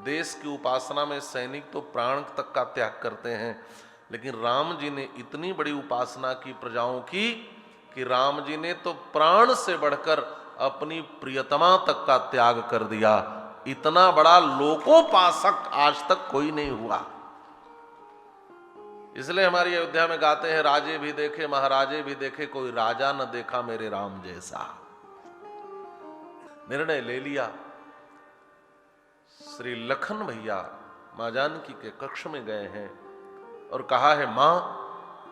देश की उपासना में सैनिक तो प्राण तक का त्याग करते हैं, लेकिन राम जी ने इतनी बड़ी उपासना की प्रजाओं की कि राम जी ने तो प्राण से बढ़कर अपनी प्रियतमा तक का त्याग कर दिया। इतना बड़ा लोकोपासक आज तक कोई नहीं हुआ। इसलिए हमारी अयोध्या में गाते हैं, राजे भी देखे महाराजे भी देखे, कोई राजा न देखा मेरे राम जैसा। निर्णय ले लिया। श्री लखन भैया मां जानकी के कक्ष में गए हैं और कहा है, मां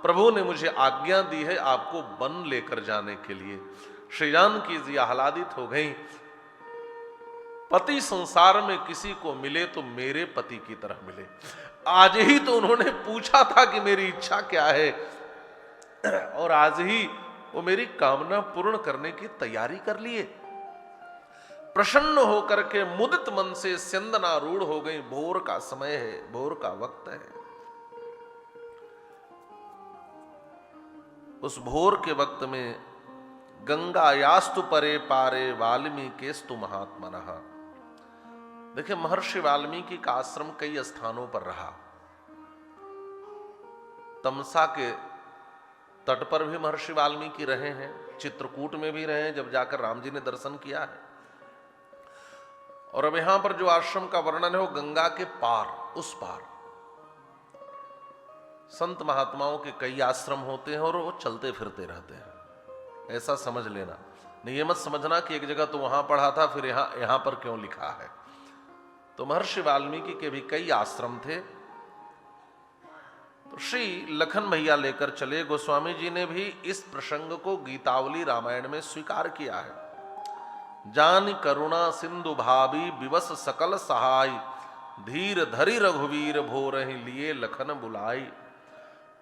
प्रभु ने मुझे आज्ञा दी है आपको वन लेकर जाने के लिए। श्री जानकी जी आह्लादित हो गई। पति संसार में किसी को मिले तो मेरे पति की तरह मिले। आज ही तो उन्होंने पूछा था कि मेरी इच्छा क्या है, और आज ही वो मेरी कामना पूर्ण करने की तैयारी कर लिए। प्रसन्न होकर के मुदित मन से स्यंदनारूढ़ हो गई। भोर का समय है, भोर का वक्त है। उस भोर के वक्त में गंगा यास्तु परे पारे वाल्मीकिस्तु महात्मनः। देखिए, महर्षि वाल्मीकि का आश्रम कई स्थानों पर रहा। तमसा के तट पर भी महर्षि वाल्मीकि रहे हैं, चित्रकूट में भी रहे हैं जब जाकर राम जी ने दर्शन किया है। और अब यहां पर जो आश्रम का वर्णन है वो गंगा के पार, उस पार। संत महात्माओं के कई आश्रम होते हैं और वो चलते फिरते रहते हैं, ऐसा समझ लेना। नहीं ये मत समझना कि एक जगह तो वहां पढ़ा था फिर यहां पर क्यों लिखा है। तो महर्षि वाल्मीकि के भी कई आश्रम थे। तो श्री लखन भैया लेकर चले। गोस्वामी जी ने भी इस प्रसंग को गीतावली रामायण में स्वीकार किया है। जान करुणा सिंधु भावी विवश सकल सहाय, धीर धरि रघुवीर भोरहि लिए लखन बुलाई।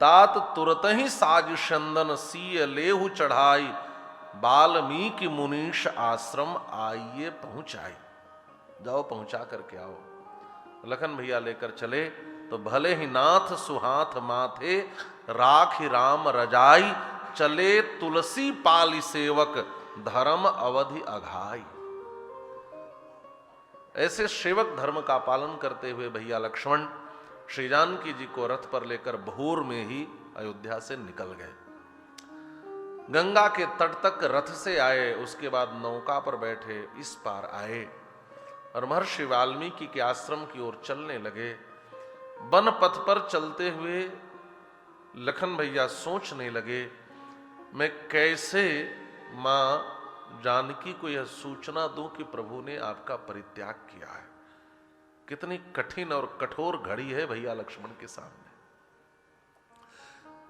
तात तुरत ही साज चंदन सीय लेहु चढ़ाई, वाल्मीकि मुनीष आश्रम आइए पहुंचाई। जाओ पहुंचा करके आओ। लखन भैया लेकर चले तो भले ही नाथ सुहाथ माथे, राखि राम रजाई। चले तुलसी पाली सेवक, धर्म अवधि अघाई। ऐसे सेवक धर्म का पालन करते हुए भैया लक्ष्मण श्री जानकी जी को रथ पर लेकर भोर में ही अयोध्या से निकल गए। गंगा के तट तक रथ से आए, उसके बाद नौका पर बैठे इस पार आए और महर्षि वाल्मीकि के आश्रम की ओर चलने लगे। वन पथ पर चलते हुए लखन भैया सोचने लगे, मैं कैसे मां जानकी को यह सूचना दूं कि प्रभु ने आपका परित्याग किया है। कितनी कठिन और कठोर घड़ी है भैया लक्ष्मण के सामने।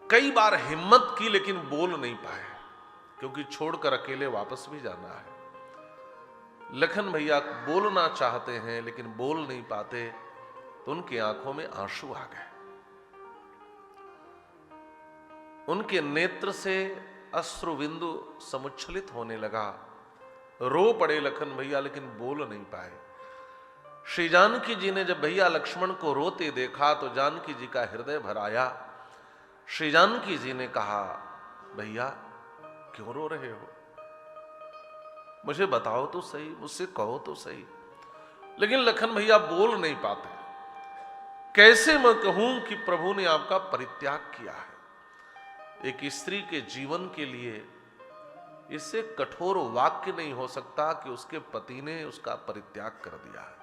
कई बार हिम्मत की लेकिन बोल नहीं पाए, क्योंकि छोड़कर अकेले वापस भी जाना है। लखन भैया बोलना चाहते हैं लेकिन बोल नहीं पाते, तो उनकी आंखों में आंसू आ गए। उनके नेत्र से अश्रु बिंदु समुच्छलित होने लगा। रो पड़े लखन भैया लेकिन बोल नहीं पाए। श्री जानकी जी ने जब भैया लक्ष्मण को रोते देखा तो जानकी जी का हृदय भर आया। श्री जानकी जी ने कहा, भैया क्यों रो रहे हो? मुझे बताओ तो सही, मुझसे कहो तो सही। लेकिन लखन भैया बोल नहीं पाते। कैसे मैं कहूं कि प्रभु ने आपका परित्याग किया है। एक स्त्री के जीवन के लिए इससे कठोर वाक्य नहीं हो सकता कि उसके पति ने उसका परित्याग कर दिया है।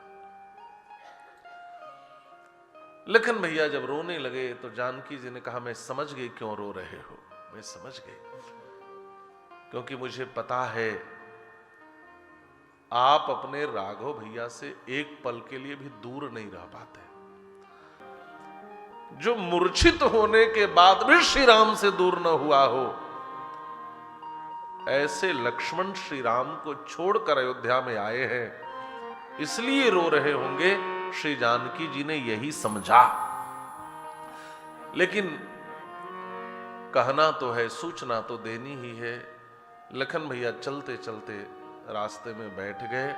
लखन भैया जब रोने लगे तो जानकी जी ने कहा, मैं समझ गई क्यों रो रहे हो, मैं समझ गई, क्योंकि मुझे पता है आप अपने राघव भैया से एक पल के लिए भी दूर नहीं रह पाते। जो मूर्छित होने के बाद भी श्री राम से दूर न हुआ हो, ऐसे लक्ष्मण श्री राम को छोड़कर अयोध्या में आए हैं, इसलिए रो रहे होंगे। श्री जानकी जी ने यही समझा। लेकिन कहना तो है, सूचना तो देनी ही है। लखन भैया चलते चलते रास्ते में बैठ गए,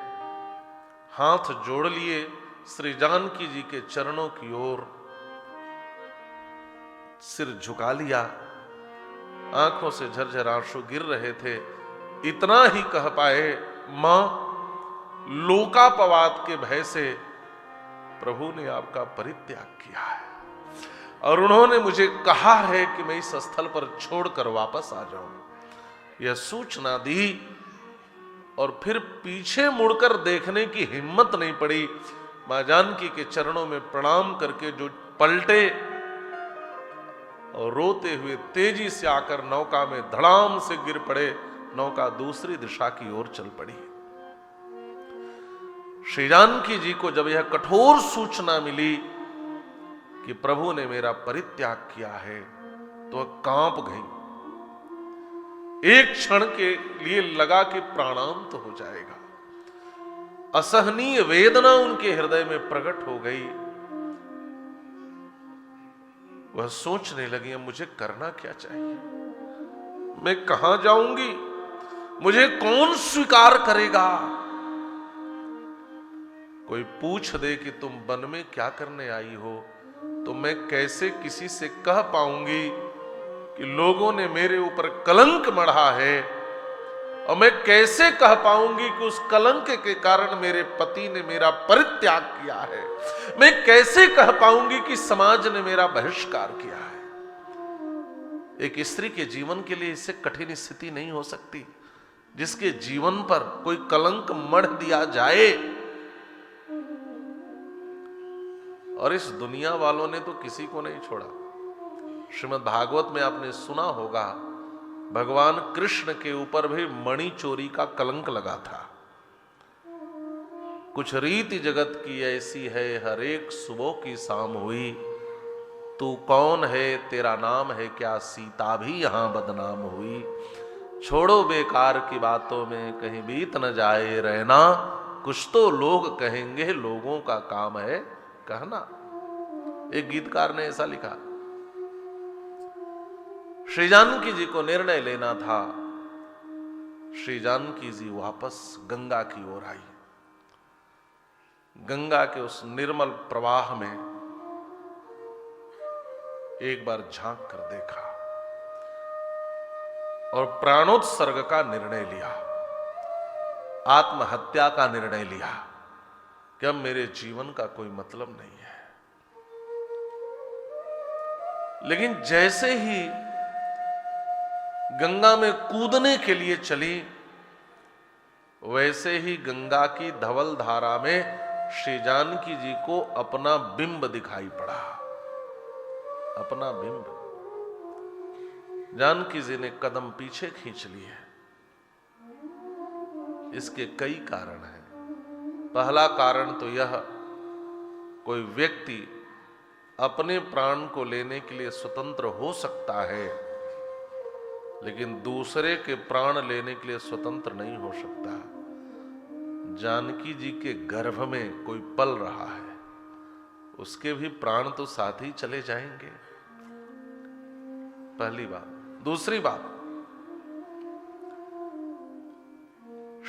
हाथ जोड़ लिए श्री जानकी जी के चरणों की ओर, सिर झुका लिया। आंखों से झरझर आंसू गिर रहे थे। इतना ही कह पाए, मां लोकापवाद के भय से प्रभु ने आपका परित्याग किया है और उन्होंने मुझे कहा है कि मैं इस स्थल पर छोड़कर वापस आ जाऊं। यह सूचना दी और फिर पीछे मुड़कर देखने की हिम्मत नहीं पड़ी। मां जानकी के चरणों में प्रणाम करके जो पलटे और रोते हुए तेजी से आकर नौका में धड़ाम से गिर पड़े। नौका दूसरी दिशा की ओर चल पड़ी। श्री जानकी जी को जब यह कठोर सूचना मिली कि प्रभु ने मेरा परित्याग किया है तो वह कांप गई। एक क्षण के लिए लगा कि प्राणांत हो जाएगा। असहनीय वेदना उनके हृदय में प्रकट हो गई। वह सोचने लगी अब मुझे करना क्या चाहिए, मैं कहां जाऊंगी, मुझे कौन स्वीकार करेगा। कोई पूछ दे कि तुम वन में क्या करने आई हो तो मैं कैसे किसी से कह पाऊंगी कि लोगों ने मेरे ऊपर कलंक मढ़ा है, और मैं कैसे कह पाऊंगी कि उस कलंक के कारण मेरे पति ने मेरा परित्याग किया है। मैं कैसे कह पाऊंगी कि समाज ने मेरा बहिष्कार किया है। एक स्त्री के जीवन के लिए इससे कठिन स्थिति नहीं हो सकती जिसके जीवन पर कोई कलंक मढ़ दिया जाए। और इस दुनिया वालों ने तो किसी को नहीं छोड़ा। श्रीमद् भागवत में आपने सुना होगा भगवान कृष्ण के ऊपर भी मणि चोरी का कलंक लगा था। कुछ रीति जगत की ऐसी है, हर एक सुबह की शाम हुई, तू कौन है तेरा नाम है क्या, सीता भी यहां बदनाम हुई। छोड़ो बेकार की बातों में कहीं बीत न जाए रहना, कुछ तो लोग कहेंगे लोगों का काम है कहना। एक गीतकार ने ऐसा लिखा। श्री जानकी जी को निर्णय लेना था। श्री जानकी जी वापस गंगा की ओर आई। गंगा के उस निर्मल प्रवाह में एक बार झांक कर देखा और प्राणोत्सर्ग का निर्णय लिया, आत्महत्या का निर्णय लिया कि अब मेरे जीवन का कोई मतलब नहीं है। लेकिन जैसे ही गंगा में कूदने के लिए चली, वैसे ही गंगा की धवल धारा में श्री जानकी जी को अपना बिंब दिखाई पड़ा। अपना बिंब। जानकी जी ने कदम पीछे खींच लिए। इसके कई कारण हैं। पहला कारण तो यह, कोई व्यक्ति अपने प्राण को लेने के लिए स्वतंत्र हो सकता है, लेकिन दूसरे के प्राण लेने के लिए स्वतंत्र नहीं हो सकता। जानकी जी के गर्भ में कोई पल रहा है, उसके भी प्राण तो साथ ही चले जाएंगे। पहली बात। दूसरी बात,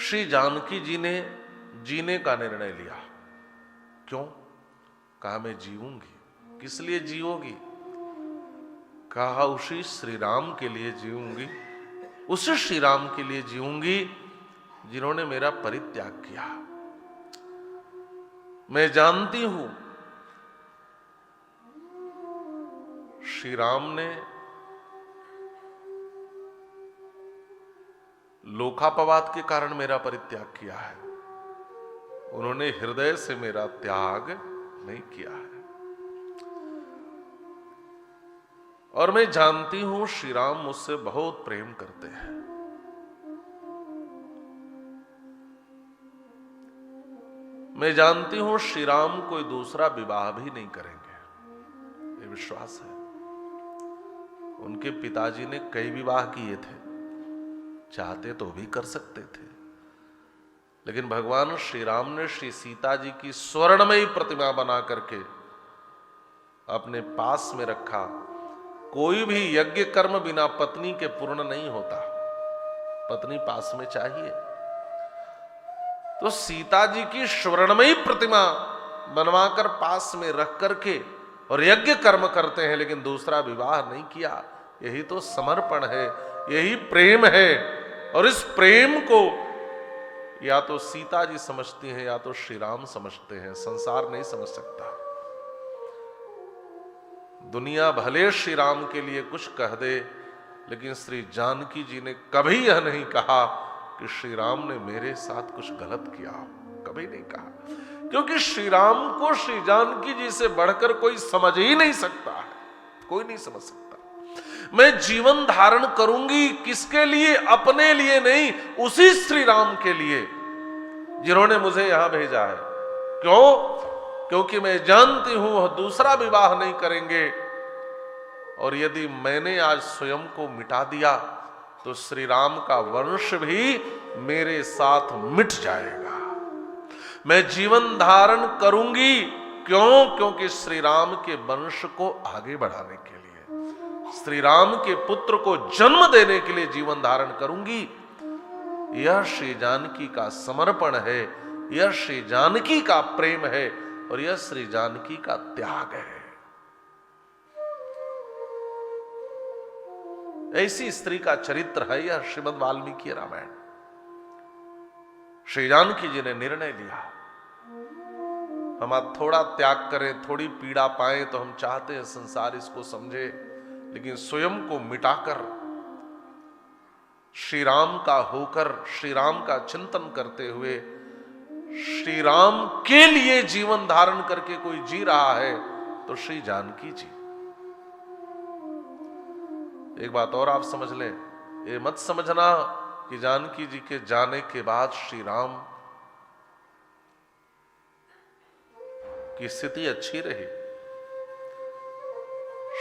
श्री जानकी जी ने जीने का निर्णय लिया। क्यों? कहा मैं जीऊंगी। किस लिए जीओगी? कहा उसी श्री राम के लिए जीऊंगी, उसी श्री राम के लिए जीऊंगी जिन्होंने मेरा परित्याग किया। मैं जानती हूं श्री राम ने लोकापवाद के कारण मेरा परित्याग किया है, उन्होंने हृदय से मेरा त्याग नहीं किया है। और मैं जानती हूं श्री राम मुझसे बहुत प्रेम करते हैं। मैं जानती हूं श्री राम कोई दूसरा विवाह भी नहीं करेंगे, ये विश्वास है। उनके पिताजी ने कई विवाह किए थे, चाहते तो भी कर सकते थे, लेकिन भगवान श्री राम ने श्री सीता जी की स्वर्णमयी प्रतिमा बना करके अपने पास में रखा। कोई भी यज्ञ कर्म बिना पत्नी के पूर्ण नहीं होता, पत्नी पास में चाहिए। तो सीता जी की स्वर्णमयी प्रतिमा बनवाकर पास में रख करके और यज्ञ कर्म करते हैं, लेकिन दूसरा विवाह नहीं किया। यही तो समर्पण है, यही प्रेम है। और इस प्रेम को या तो सीता जी समझती हैं या तो श्री राम समझते हैं, संसार नहीं समझ सकता। दुनिया भले श्री राम के लिए कुछ कह दे, लेकिन श्री जानकी जी ने कभी यह नहीं कहा कि श्री राम ने मेरे साथ कुछ गलत किया, कभी नहीं कहा, क्योंकि श्री राम को श्री जानकी जी से बढ़कर कोई समझ ही नहीं सकता है, कोई नहीं समझ सकता। मैं जीवन धारण करूंगी किसके लिए? अपने लिए नहीं, उसी श्री राम के लिए जिन्होंने मुझे यहां भेजा है। क्यों? क्योंकि मैं जानती हूं वह दूसरा विवाह नहीं करेंगे, और यदि मैंने आज स्वयं को मिटा दिया तो श्री राम का वंश भी मेरे साथ मिट जाएगा। मैं जीवन धारण करूंगी, क्यों? क्योंकि श्री राम के वंश को आगे बढ़ाने के लिए, श्री राम के पुत्र को जन्म देने के लिए जीवन धारण करूंगी। यह श्री जानकी का समर्पण है, यह श्री जानकी का प्रेम है, और यह श्री जानकी का त्याग है। ऐसी स्त्री का चरित्र है यह श्रीमद् वाल्मीकि रामायण। श्री जानकी जी ने निर्णय लिया, हम आज थोड़ा त्याग करें, थोड़ी पीड़ा पाएं, तो हम चाहते हैं संसार इसको समझे, लेकिन स्वयं को मिटाकर श्री राम का होकर, श्री राम का चिंतन करते हुए, श्री राम के लिए जीवन धारण करके कोई जी रहा है तो श्री जानकी जी। एक बात और आप समझ लें, ये मत समझना कि जानकी जी के जाने के बाद श्री राम की स्थिति अच्छी रही।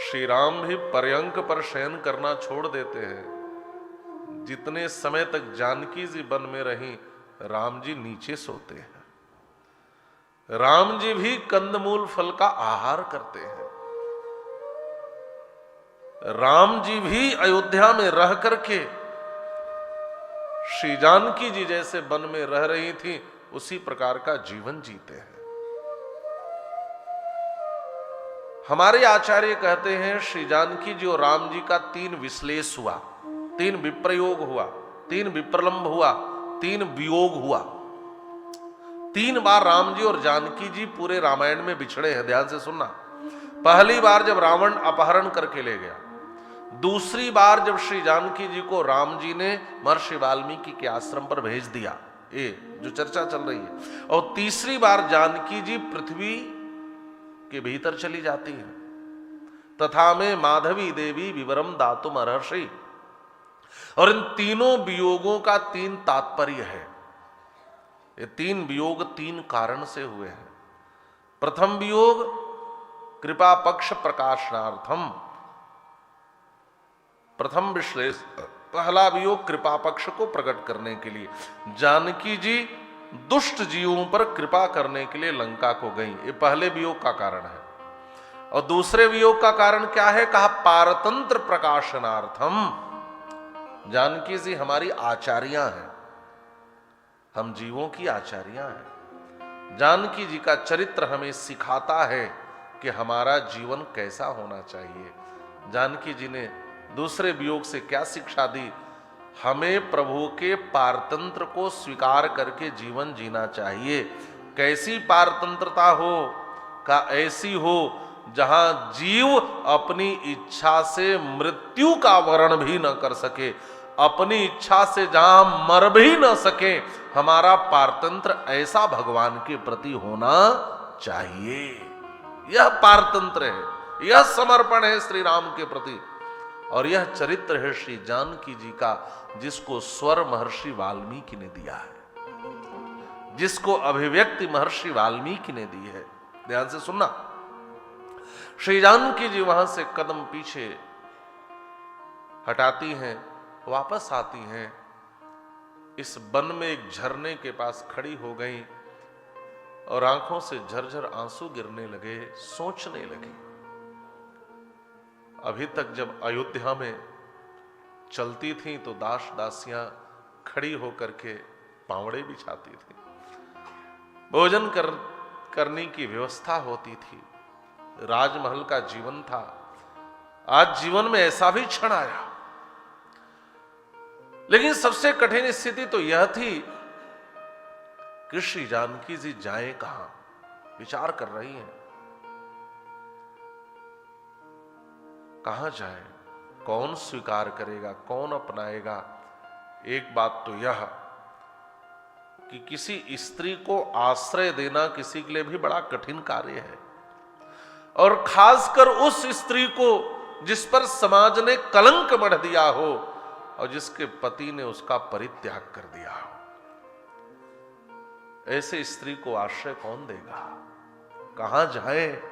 श्री राम भी पर्यंक पर शयन करना छोड़ देते हैं। जितने समय तक जानकी जी वन में रही, राम जी नीचे सोते हैं। राम जी भी कंदमूल फल का आहार करते हैं। राम जी भी अयोध्या में रह करके श्री जानकी जी जैसे वन में रह रही थी, उसी प्रकार का जीवन जीते हैं। हमारे आचार्य कहते हैं श्री जानकी जी और राम जी का 3 विश्लेष हुआ, 3 विप्रयोग हुआ, 3 विप्रलंब हुआ, 3 वियोग हुआ। 3 बार राम जी और जानकी जी पूरे रामायण में बिछड़े हैं। ध्यान से सुनना। पहली बार जब रावण अपहरण करके ले गया, दूसरी बार जब श्री जानकी जी को राम जी ने महर्षि वाल्मीकि के आश्रम पर भेज दिया, ये जो चर्चा चल रही है, और तीसरी बार जानकी जी पृथ्वी के भीतर चली जाती है। तथा में माधवी देवी विवरम दातुम अर्हसि। और इन तीनों वियोगों का 3 तात्पर्य है। ये 3 वियोग 3 कारण से हुए हैं। प्रथम वियोग कृपा पक्ष प्रकाशनार्थम, प्रथम विश्लेष, पहला वियोग कृपा पक्ष को प्रकट करने के लिए। जानकी जी दुष्ट जीवों पर कृपा करने के लिए लंका को गई, ये पहले वियोग का कारण है। और दूसरे वियोग का कारण क्या है? कहा पारतंत्र प्रकाशनार्थम। जानकी जी हमारी आचार्या हैं, हम जीवों की आचार्या हैं। जानकी जी का चरित्र हमें सिखाता है कि हमारा जीवन कैसा होना चाहिए। जानकी जी ने दूसरे वियोग से क्या शिक्षा दी? हमें प्रभु के पारतंत्र को स्वीकार करके जीवन जीना चाहिए। कैसी पारतंत्रता हो? का ऐसी हो जहां जीव अपनी इच्छा से मृत्यु का वर्ण भी न कर सके, अपनी इच्छा से जहां मर भी न सके। हमारा पारतंत्र ऐसा भगवान के प्रति होना चाहिए। यह पारतंत्र है, यह समर्पण है श्री राम के प्रति, और यह चरित्र है श्री जानकी जी का, जिसको स्वर महर्षि वाल्मीकि ने दिया है, जिसको अभिव्यक्ति महर्षि वाल्मीकि ने दी है। ध्यान से सुनना। श्री जानकी जी वहां से कदम पीछे हटाती हैं, वापस आती हैं। इस वन में एक झरने के पास खड़ी हो गई और आंखों से झरझर आंसू गिरने लगे। सोचने लगी, अभी तक जब अयोध्या में चलती थी तो दास दासियां खड़ी होकर के पावड़े बिछाती थी, भोजन करने की व्यवस्था होती थी, राजमहल का जीवन था। आज जीवन में ऐसा भी क्षण आया, लेकिन सबसे कठिन स्थिति तो यह थी कि श्री जानकी जी जाएं कहां, विचार कर रही हैं कहां जाएं, कौन स्वीकार करेगा, कौन अपनाएगा। एक बात तो यह कि किसी स्त्री को आश्रय देना किसी के लिए भी बड़ा कठिन कार्य है, और खासकर उस स्त्री को जिस पर समाज ने कलंक मढ़ दिया हो और जिसके पति ने उसका परित्याग कर दिया हो। ऐसे स्त्री को आश्रय कौन देगा, कहां जाए।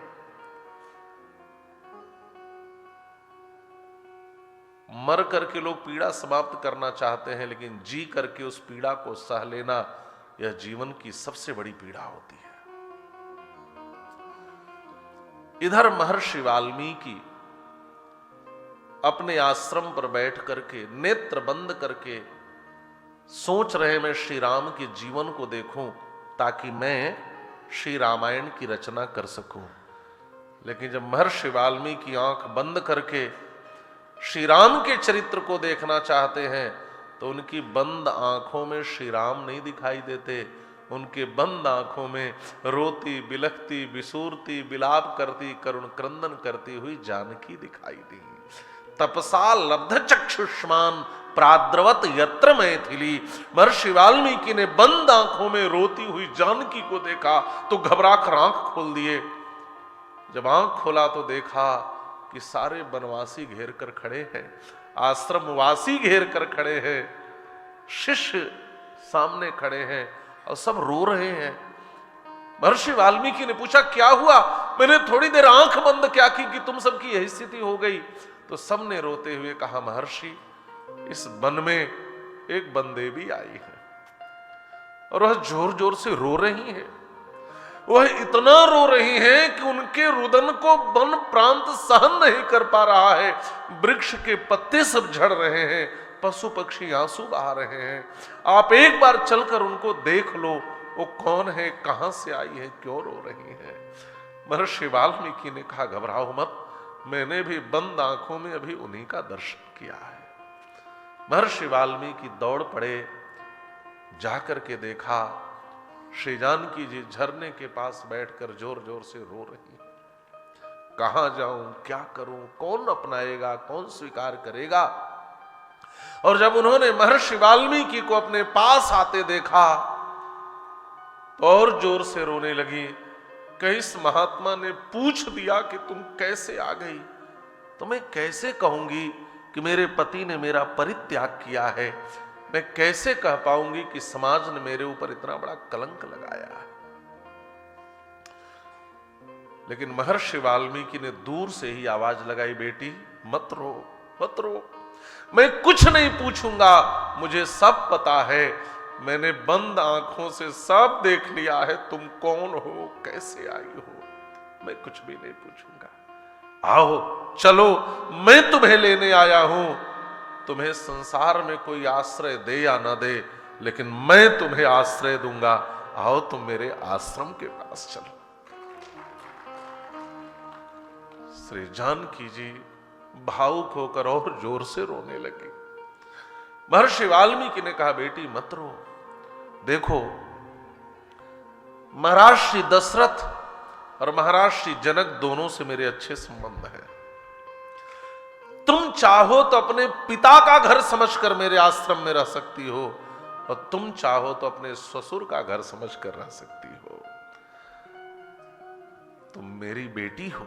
मर करके लोग पीड़ा समाप्त करना चाहते हैं, लेकिन जी करके उस पीड़ा को सह लेना यह जीवन की सबसे बड़ी पीड़ा होती है। इधर महर्षि वाल्मीकि अपने आश्रम पर बैठ करके नेत्र बंद करके सोच रहे, मैं श्री राम के जीवन को देखूं ताकि मैं श्री रामायण की रचना कर सकूं। लेकिन जब महर्षि वाल्मीकि आंख बंद करके श्री राम के चरित्र को देखना चाहते हैं तो उनकी बंद आंखों में श्री राम नहीं दिखाई देते, उनके बंद आंखों में रोती बिलखती बिसूरती बिलाप करती करुण क्रंदन करती हुई जानकी दिखाई दी। तपसा लब्ध चक्षुष्मान प्राद्रवत यत्र मैथिली। महर्षि वाल्मीकि ने बंद आंखों में रोती हुई जानकी को देखा तो घबरा कर आंख खोल दिए। जब आंख खोला तो देखा कि सारे बनवासी घेर कर खड़े हैं, आश्रमवासी घेर कर खड़े हैं, शिष्य सामने खड़े हैं और सब रो रहे हैं। महर्षि वाल्मीकि ने पूछा क्या हुआ, मैंने थोड़ी देर आंख बंद क्या की कि तुम सबकी यही स्थिति हो गई। तो सबने रोते हुए कहा, महर्षि इस वन में एक बनदेवी आई है और वह जोर जोर से रो रही है। वह इतना रो रही हैं कि उनके रुदन को वन प्रांत सहन नहीं कर पा रहा है। वृक्ष के पत्ते सब झड़ रहे हैं, पशु पक्षी आंसू बहा रहे हैं। आप एक बार चलकर उनको देख लो, वो कौन है, कहां से आई है, क्यों रो रही है। महर्षि वाल्मीकि ने कहा, घबराओ मत, मैंने भी बंद आंखों में अभी उन्हीं का दर्शन किया है। महर्षि वाल्मीकि दौड़ पड़े, जाकर के देखा श्री जानकी जी झरने के पास बैठकर जोर जोर से रो रही है। कहां जाऊं, क्या करूं, कौन अपनाएगा, कौन स्वीकार करेगा। और जब उन्होंने महर्षि वाल्मीकि को अपने पास आते देखा तो और जोर से रोने लगी। कहीं इस महात्मा ने पूछ दिया कि तुम कैसे आ गई तो मैं कैसे कहूंगी कि मेरे पति ने मेरा परित्याग किया है, मैं कैसे कह पाऊंगी कि समाज ने मेरे ऊपर इतना बड़ा कलंक लगाया है। लेकिन महर्षि वाल्मीकि ने दूर से ही आवाज लगाई, बेटी मत रो मत रो, मैं कुछ नहीं पूछूंगा, मुझे सब पता है, मैंने बंद आंखों से सब देख लिया है, तुम कौन हो, कैसे आई हो, मैं कुछ भी नहीं पूछूंगा। आओ चलो, मैं तुम्हें लेने आया हूं। तुम्हें संसार में कोई आश्रय दे या ना दे, लेकिन मैं तुम्हें आश्रय दूंगा। आओ तुम मेरे आश्रम के पास चलो। श्री जानकी जी भावुक होकर और जोर से रोने लगी। महर्षि वाल्मीकि ने कहा, बेटी मत रो, देखो महाराज श्री दशरथ और महाराज श्री जनक दोनों से मेरे अच्छे संबंध हैं। तुम चाहो तो अपने पिता का घर समझकर मेरे आश्रम में रह सकती हो और तुम चाहो तो अपने ससुर का घर समझकर रह सकती हो। तुम मेरी बेटी हो,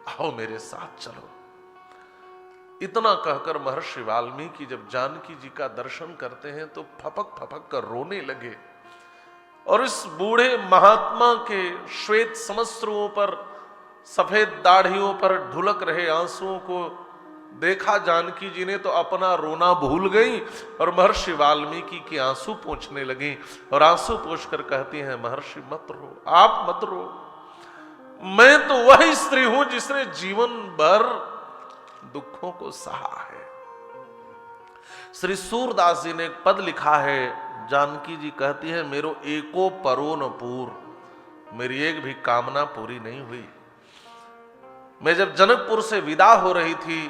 आओ मेरे साथ चलो। इतना कहकर महर्षि वाल्मीकि जब जानकी जी का दर्शन करते हैं तो फपक फपक कर रोने लगे और इस बूढ़े महात्मा के श्वेत समस्रुओं पर, सफेद दाढ़ियों पर ढुलक रहे आंसुओं को देखा जानकी जी ने तो अपना रोना भूल गई और महर्षि वाल्मीकि के आंसू पोंछने लगी और आंसू पोंछकर कहती हैं, महर्षि मत रो, आप मत रो, मैं तो वही स्त्री हूं जिसने जीवन भर दुखों को सहा है। श्री सूरदास जी ने एक पद लिखा है, जानकी जी कहती है, मेरो एको परो न पूर, मेरी एक भी कामना पूरी नहीं हुई। मैं जब जनकपुर से विदा हो रही थी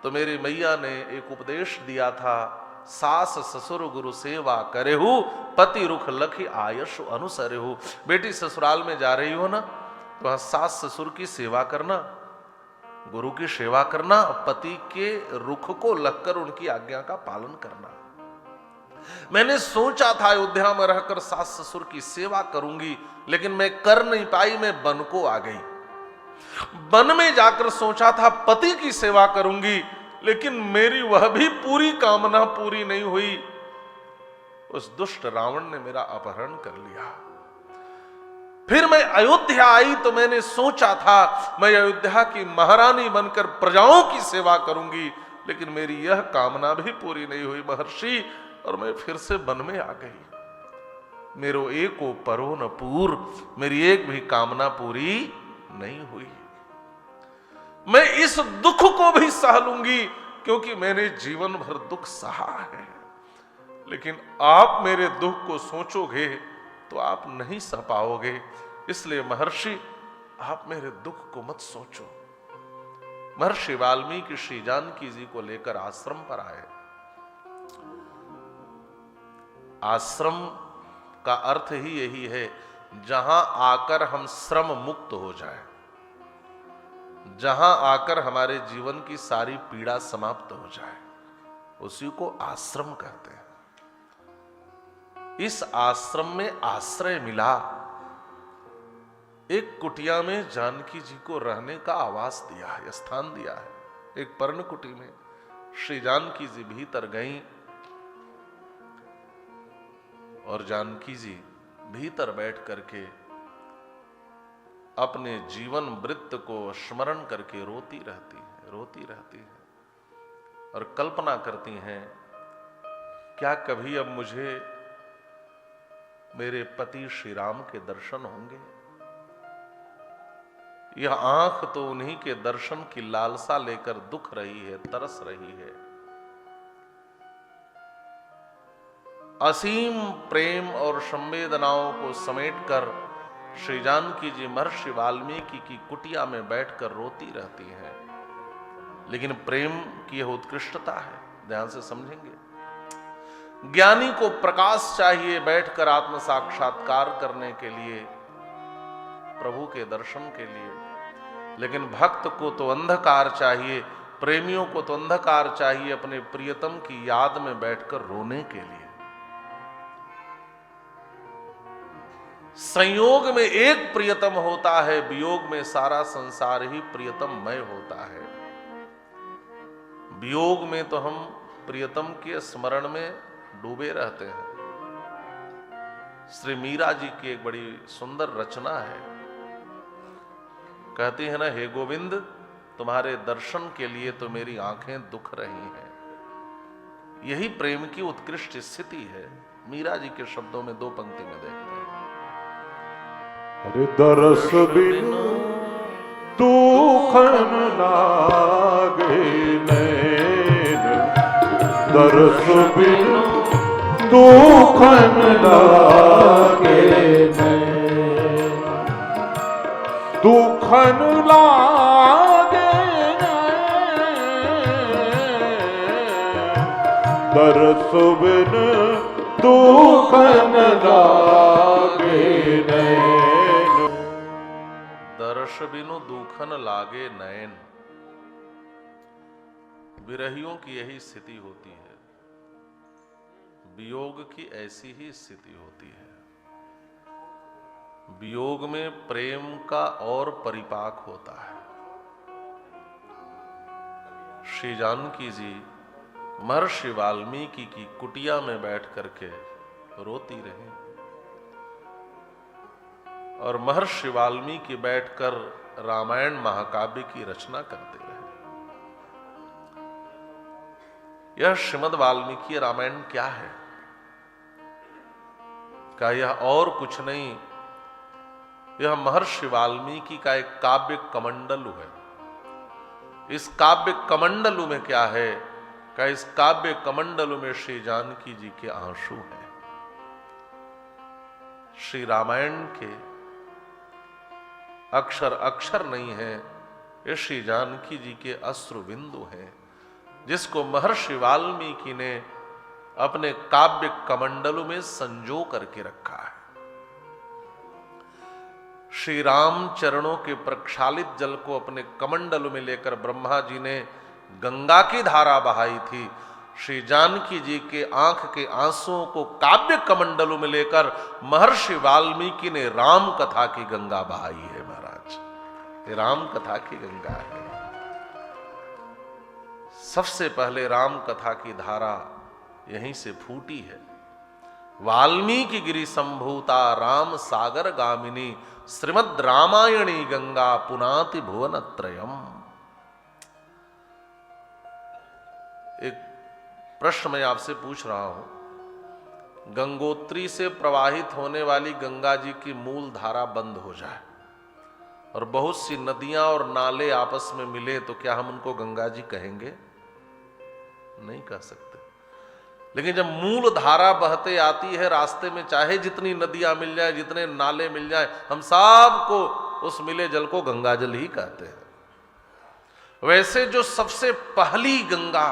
तो मेरी मैया ने एक उपदेश दिया था, सास ससुर गुरु सेवा करेहु, पति रुख लखी आयशु अनुसरेहु। बेटी ससुराल में जा रही हो ना, तो वहां सास ससुर की सेवा करना, गुरु की सेवा करना, पति के रुख को लगकर उनकी आज्ञा का पालन करना। मैंने सोचा था अयोध्या में रहकर सास ससुर की सेवा करूंगी, लेकिन मैं कर नहीं पाई, मैं वन को आ गई। वन में जाकर सोचा था पति की सेवा करूंगी, लेकिन मेरी वह भी पूरी कामना पूरी नहीं हुई। उस दुष्ट रावण ने मेरा अपहरण कर लिया। फिर मैं अयोध्या आई तो मैंने सोचा था मैं अयोध्या की महारानी बनकर प्रजाओं की सेवा करूंगी, लेकिन मेरी यह कामना भी पूरी नहीं हुई महर्षि, और मैं फिर से वन में आ गई। मेरो एको परो न पूर, मेरी एक भी कामना पूरी नहीं हुई। मैं इस दुख को भी सह लूंगी, क्योंकि मैंने जीवन भर दुख सहा है, लेकिन आप मेरे दुख को सोचोगे तो आप नहीं सह पाओगे। इसलिए महर्षि, आप मेरे दुख को मत सोचो। महर्षि वाल्मीकि श्री जानकी जी को लेकर आश्रम पर आए। आश्रम का अर्थ ही यही है, जहां आकर हम श्रम मुक्त हो जाए, जहां आकर हमारे जीवन की सारी पीड़ा समाप्त हो जाए, उसी को आश्रम कहते हैं। इस आश्रम में आश्रय मिला। एक कुटिया में जानकी जी को रहने का आवास दिया है, स्थान दिया है। एक पर्ण कुटी में श्री जानकी जी भीतर गईं, और जानकी जी भीतर बैठ करके अपने जीवन वृत्त को स्मरण करके रोती रहती है और कल्पना करती हैं, क्या कभी अब मुझे मेरे पति श्री राम के दर्शन होंगे? यह आंख तो उन्हीं के दर्शन की लालसा लेकर दुख रही है, तरस रही है। असीम प्रेम और संवेदनाओं को समेटकर श्री जानकी जी महर्षि वाल्मीकि की कुटिया में बैठकर रोती रहती हैं। लेकिन प्रेम की यह उत्कृष्टता है, ध्यान से समझेंगे। ज्ञानी को प्रकाश चाहिए बैठकर आत्म साक्षात्कार करने के लिए, प्रभु के दर्शन के लिए, लेकिन भक्त को तो अंधकार चाहिए, प्रेमियों को तो अंधकार चाहिए अपने प्रियतम की याद में बैठकर रोने के लिए। संयोग में एक प्रियतम होता है, वियोग में सारा संसार ही प्रियतममय होता है। वियोग में तो हम प्रियतम के स्मरण में डूबे रहते हैं। श्री मीरा जी की एक बड़ी सुंदर रचना है, कहती है ना, हे गोविंद तुम्हारे दर्शन के लिए तो मेरी आंखें दुख रही हैं। यही प्रेम की उत्कृष्ट स्थिति है। मीरा जी के शब्दों में दो पंक्ति में देखते हैं, अरे दरस बिनु दुखन लागे नैन, दरस बिनु दुखन लागे नैन, दुखन लागे नैन, दरस बिनु दुखन लागे नैन। दर्श बिनु दुखन लागे नयन। विरहियों की यही स्थिति होती है, वियोग की ऐसी ही स्थिति होती है। वियोग में प्रेम का और परिपाक होता है। श्री जानकी जी महर्षि वाल्मीकि की कुटिया में बैठ करके रोती रही, और महर्षि वाल्मीकि बैठकर रामायण महाकाव्य की रचना करते रहे। यह श्रीमद् वाल्मीकि रामायण क्या है? क्या यह और कुछ नहीं, यह महर्षि वाल्मीकि का एक काव्य कमंडलु है। इस काव्य कमंडलु में क्या है? क्या इस काव्य कमंडलु में श्री जानकी जी के आंसू हैं। श्री रामायण के अक्षर अक्षर नहीं है, ये श्री जानकी जी के अश्रु बिंदु हैं, जिसको महर्षि वाल्मीकि ने अपने काव्य कमंडलों में संजो करके रखा है। श्री राम चरणों के प्रक्षालित जल को अपने कमंडलों में लेकर ब्रह्मा जी ने गंगा की धारा बहाई थी। श्री जानकी जी के आंख के आंसुओं को काव्य कमंडलों में लेकर महर्षि वाल्मीकि ने राम कथा की गंगा बहाई है। महाराज, ये राम कथा की गंगा है। सबसे पहले राम कथा की धारा यहीं से फूटी है। वाल्मीकि गिरि संभूता राम सागर गामिनी श्रीमद् रामायणी गंगा पुनाति भुवन त्रयम। एक प्रश्न मैं आपसे पूछ रहा हूं, गंगोत्री से प्रवाहित होने वाली गंगा जी की मूल धारा बंद हो जाए और बहुत सी नदियां और नाले आपस में मिले तो क्या हम उनको गंगा जी कहेंगे? नहीं कह सकते। लेकिन जब मूल धारा बहते आती है रास्ते में, चाहे जितनी नदियां मिल जाए, जितने नाले मिल जाए, हम सबको उस मिले जल को गंगा जल ही कहते हैं। वैसे जो सबसे पहली गंगा,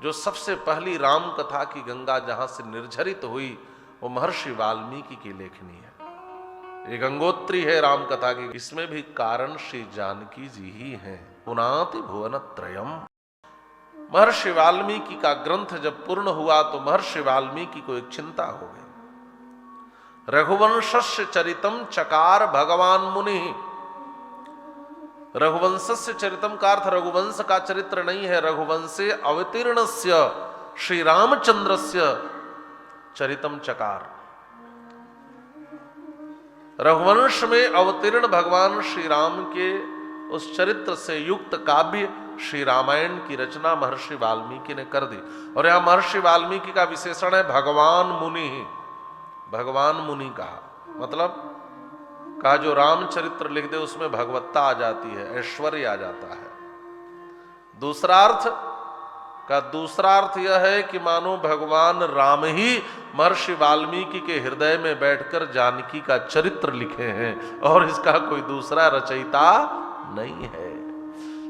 जो सबसे पहली राम कथा की गंगा जहां से निर्झरित हुई, वो महर्षि वाल्मीकि की लेखनी है। ये गंगोत्री है राम कथा की। इसमें भी कारण श्री जानकी जी ही हैं। पुनाति भुवन त्रयम। महर्षि वाल्मीकि का ग्रंथ जब पूर्ण हुआ तो महर्षि वाल्मीकि को एक चिंता हो गई। रघुवंशस्य चरितम चकार भगवान मुनि। रघुवंशस्य चरितम का अर्थ रघुवंश का चरित्र नहीं है, रघुवंशे अवतीर्णस्य श्री रामचंद्रस्य चरितम चकार। रघुवंश में अवतीर्ण भगवान श्री राम के उस चरित्र से युक्त काव्य श्री रामायण की रचना महर्षि वाल्मीकि ने कर दी। और यहां महर्षि वाल्मीकि का विशेषण है भगवान मुनि। भगवान मुनि कहा मतलब कहा जो रामचरित्र लिख दे उसमें भगवत्ता आ जाती है, ऐश्वर्य आ जाता है। दूसरा अर्थ यह है कि मानो भगवान राम ही महर्षि वाल्मीकि के हृदय में बैठकर जानकी का चरित्र लिखे हैं और इसका कोई दूसरा रचयिता नहीं है।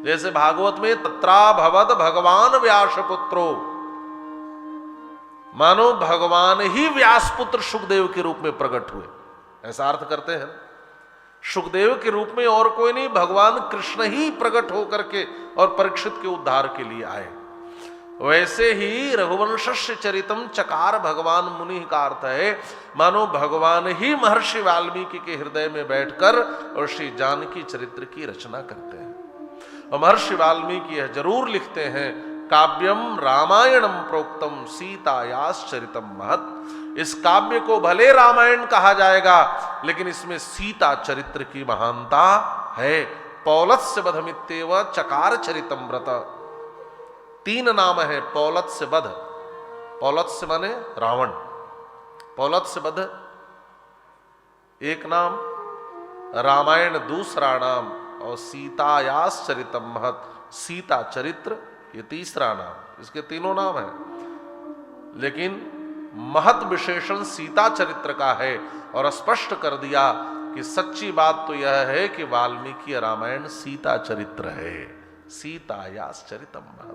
जैसे भागवत में तत्रा भवद भगवान व्यासपुत्रो, मानो भगवान ही व्यासपुत्र सुखदेव के रूप में प्रकट हुए, ऐसा अर्थ करते हैं। सुखदेव के रूप में और कोई नहीं, भगवान कृष्ण ही प्रकट होकर के और परीक्षित के उद्धार के लिए आए। वैसे ही रघुवंशस्य चरितम चकार भगवान मुनि का अर्थ है मानो भगवान ही महर्षि वाल्मीकि के हृदय में बैठकर और श्री जानकी चरित्र की रचना करते हैं। और महर्षि वाल्मीकि यह जरूर लिखते हैं काव्यम रामायणम प्रोक्तम सीतायाश्चरितम महत्। इस काव्य को भले रामायण कहा जाएगा लेकिन इसमें सीता चरित्र की महानता है। पौलत्स्य वधमित्येव चकार चरितम व्रत। 3 नाम है पौलत्स्य वध। पौलत्स्य माने रावण, पौलत्स्य वध एक नाम, रामायण दूसरा नाम और सीतायाश्चरितम महत्, सीता चरित्र ये तीसरा नाम। इसके तीनों नाम हैं लेकिन महत् विशेषण सीता चरित्र का है। और स्पष्ट कर दिया कि सच्ची बात तो यह है कि वाल्मीकि रामायण सीता चरित्र है। सीतायाश्चरितम महत्।